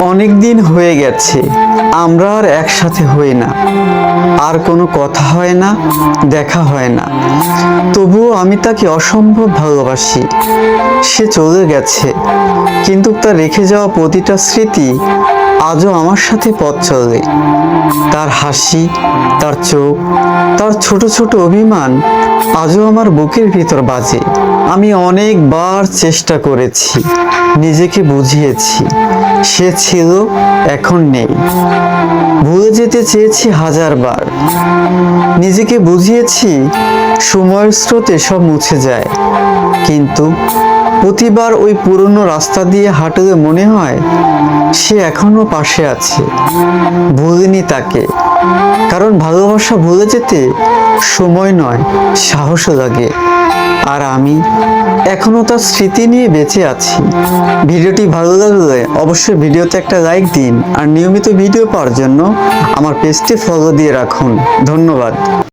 অনেক দিন হয়ে গেছে আমরা আর একসাথে হই না, আর কোনো কথা হয় না, দেখা হয় না। তবুও আমি তাকে অসম্ভব ভালোবাসি। সে চলে গেছে, কিন্তু তার রেখে যাওয়া প্রতিটা স্মৃতি আজও আমার সাথে পথ চলে। তার হাসি, তার চোখ, তার ছোট ছোট অভিমান আজও আমার বুকের ভিতর বাজে। আমি অনেকবার চেষ্টা করেছি, নিজেকে বুঝিয়েছি সে ছিল, এখন নেই। ভুলে যেতে চেয়েছি হাজারবার, নিজেকে বুঝিয়েছি সময়ের স্রোতে সব মুছে যায়। কিন্তু প্রতিবার ওই পুরনো রাস্তা দিয়ে হাঁটলে মনে হয় সে এখনো পাশে আছে। ভুলিনি তাকে, কারণ ভালোবাসা ভুলে যেতে সময় নয়, সাহসও লাগে। আর আমি এখনো তার স্মৃতি নিয়ে বেঁচে আছি। ভিডিওটি ভালো লাগলে অবশ্যই ভিডিওতে একটা লাইক দিন, আর নিয়মিত ভিডিও পাওয়ার জন্য আমার পেজটি ফলো দিয়ে রাখুন। ধন্যবাদ।